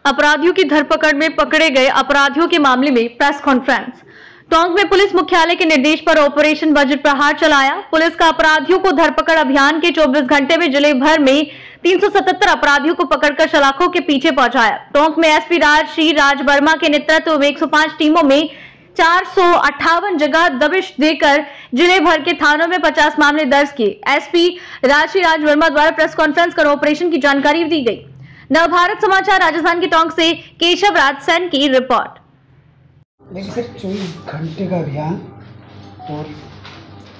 अपराधियों की धरपकड़ में पकड़े गए अपराधियों के मामले में प्रेस कॉन्फ्रेंस। टोंक में पुलिस मुख्यालय के निर्देश पर ऑपरेशन वज्र प्रहार चलाया। पुलिस का अपराधियों को धरपकड़ अभियान के 24 घंटे में जिले भर में 377 अपराधियों को पकड़कर सलाखों के पीछे पहुंचाया। टोंक में एसपी राज वर्मा के नेतृत्व में 105 टीमों में 458 जगह दबिश देकर जिले भर के थानों में 50 मामले दर्ज किए। एसपी राज वर्मा द्वारा प्रेस कॉन्फ्रेंस कर ऑपरेशन की जानकारी दी गई। नवभारत समाचार राजस्थान के टोंक से केशव राज सेन की रिपोर्ट। देखिए सर, 24 घंटे का अभियान और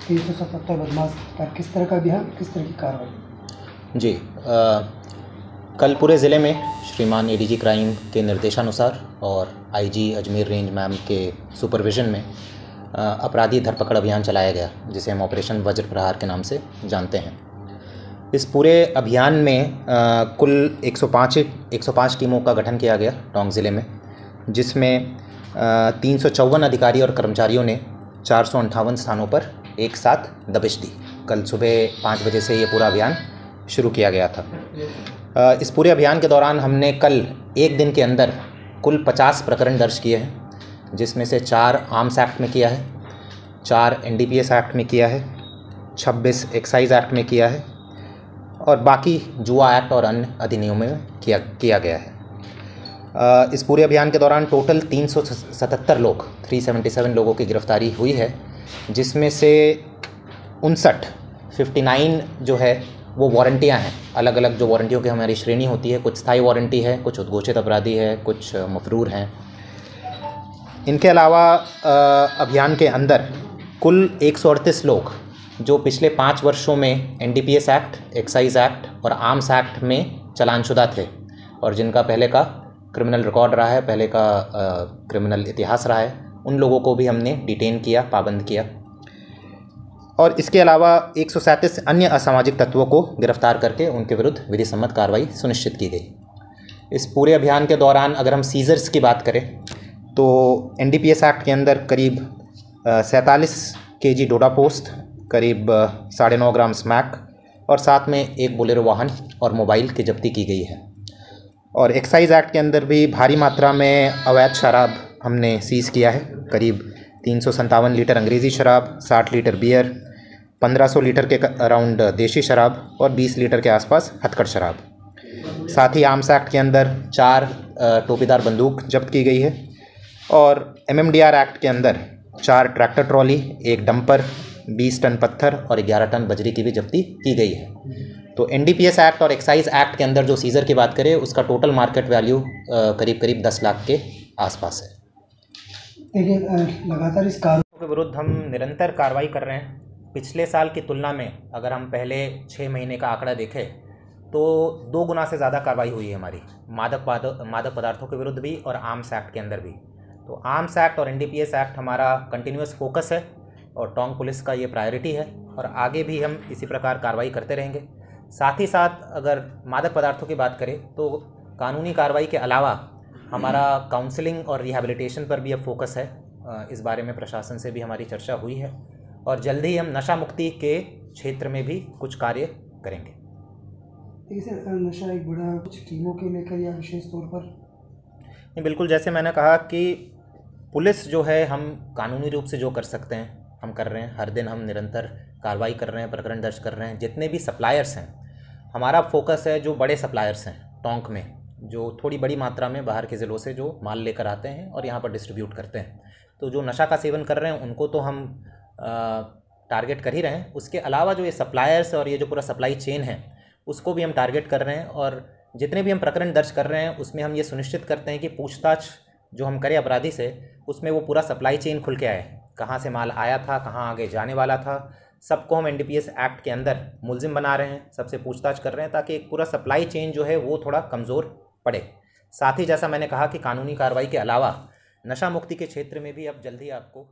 377 बदमाश पर किस तरह का अभियान, किस तरह की कार्रवाई? जी, कल पूरे ज़िले में श्रीमान एडीजी क्राइम के निर्देशानुसार और आईजी अजमेर रेंज मैम के सुपरविज़न में अपराधी धरपकड़ अभियान चलाया गया, जिसे हम ऑपरेशन वज्र प्रहार के नाम से जानते हैं। इस पूरे अभियान में कुल 105 टीमों का गठन किया गया टोंक ज़िले में, जिसमें 354 अधिकारी और कर्मचारियों ने 458 स्थानों पर एक साथ दबिश दी। कल सुबह 5 बजे से ये पूरा अभियान शुरू किया गया था। इस पूरे अभियान के दौरान हमने कल एक दिन के अंदर कुल 50 प्रकरण दर्ज किए हैं, जिसमें से 4 आर्म्स एक्ट में किया है, 4 एनडीपीएस एक्ट में किया है, 26 एक्साइज एक्ट में किया है और बाकी जुआ एक्ट और अन्य अधिनियमों में किया गया है। इस पूरे अभियान के दौरान टोटल 377 लोग 377 लोगों की गिरफ्तारी हुई है, जिसमें से 59 जो है वो वारंटियां हैं। अलग अलग जो वारंटियों की हमारी श्रेणी होती है, कुछ स्थायी वारंटी है, कुछ उद्घोषित अपराधी है, कुछ मफरूर हैं। इनके अलावा अभियान के अंदर कुल 138 लोग जो पिछले 5 वर्षों में एनडीपीएस एक्ट, एक्साइज एक्ट और आर्म्स एक्ट में चालानशुदा थे और जिनका पहले का क्रिमिनल रिकॉर्ड रहा है, पहले का क्रिमिनल इतिहास रहा है, उन लोगों को भी हमने डिटेन किया, पाबंद किया। और इसके अलावा 137 अन्य असामाजिक तत्वों को गिरफ्तार करके उनके विरुद्ध विधि सम्मत कार्रवाई सुनिश्चित की गई। इस पूरे अभियान के दौरान अगर हम सीजर्स की बात करें तो एनडीपीएस एक्ट के अंदर करीब 47 केजी डोडा पोस्त, करीब 9.5 ग्राम स्मैक और साथ में एक बोलेरो वाहन और मोबाइल की जब्ती की गई है। और एक्साइज एक्ट के अंदर भी भारी मात्रा में अवैध शराब हमने सीज़ किया है। करीब 357 लीटर अंग्रेज़ी शराब, 60 लीटर बियर, 1500 लीटर के अराउंड देशी शराब और 20 लीटर के आसपास हथकड़ शराब। साथ ही आर्म्स एक्ट के अंदर 4 टोपीदार बंदूक जब्त की गई है और एमएमडीआर एक्ट के अंदर 4 ट्रैक्टर ट्रॉली, 1 डंपर, 20 टन पत्थर और 11 टन बजरी की भी जब्ती की गई है। तो एनडीपीएस एक्ट और एक्साइज एक्ट के अंदर जो सीज़र की बात करें, उसका टोटल मार्केट वैल्यू करीब 10 लाख के आसपास है। देखिए, लगातार इस कार्रवाई के विरुद्ध हम निरंतर कार्रवाई कर रहे हैं। पिछले साल की तुलना में अगर हम पहले 6 महीने का आंकड़ा देखें तो 2 गुना से ज़्यादा कार्रवाई हुई है हमारी मादक पदार्थों के विरुद्ध भी और आर्म्स एक्ट के अंदर भी। तो आर्म्स एक्ट और एनडीपीएस एक्ट हमारा कंटिन्यूस फोकस है और टोंक पुलिस का ये प्रायोरिटी है और आगे भी हम इसी प्रकार कार्रवाई करते रहेंगे। साथ ही साथ अगर मादक पदार्थों की बात करें तो कानूनी कार्रवाई के अलावा हमारा काउंसलिंग और रिहैबिलिटेशन पर भी अब फोकस है। इस बारे में प्रशासन से भी हमारी चर्चा हुई है और जल्द ही हम नशा मुक्ति के क्षेत्र में भी कुछ कार्य करेंगे। नशा एक बड़ा कुछ टीमों के लेकर या विशेष तौर पर? नहीं, बिल्कुल, जैसे मैंने कहा कि पुलिस जो है हम कानूनी रूप से जो कर सकते हैं हम कर रहे हैं। हर दिन हम निरंतर कार्रवाई कर रहे हैं, प्रकरण दर्ज कर रहे हैं। जितने भी सप्लायर्स हैं, हमारा फोकस है जो बड़े सप्लायर्स हैं टोंक में, जो थोड़ी बड़ी मात्रा में बाहर के ज़िलों से जो माल लेकर आते हैं और यहाँ पर डिस्ट्रीब्यूट करते हैं। तो जो नशा का सेवन कर रहे हैं उनको तो हम टारगेट कर ही रहे हैं। उसके अलावा जो ये सप्लायर्स और ये जो पूरा सप्लाई चेन है उसको भी हम टारगेट कर रहे हैं और जितने भी हम प्रकरण दर्ज कर रहे हैं उसमें हम ये सुनिश्चित करते हैं कि पूछताछ जो हम करें अपराधी से, उसमें वो पूरा सप्लाई चेन खुल के आए, कहाँ से माल आया था, कहाँ आगे जाने वाला था, सबको हम एनडीपीएस एक्ट के अंदर मुलजिम बना रहे हैं, सबसे पूछताछ कर रहे हैं ताकि एक पूरा सप्लाई चेन जो है वो थोड़ा कमज़ोर पड़े। साथ ही जैसा मैंने कहा कि कानूनी कार्रवाई के अलावा नशा मुक्ति के क्षेत्र में भी अब जल्दी आपको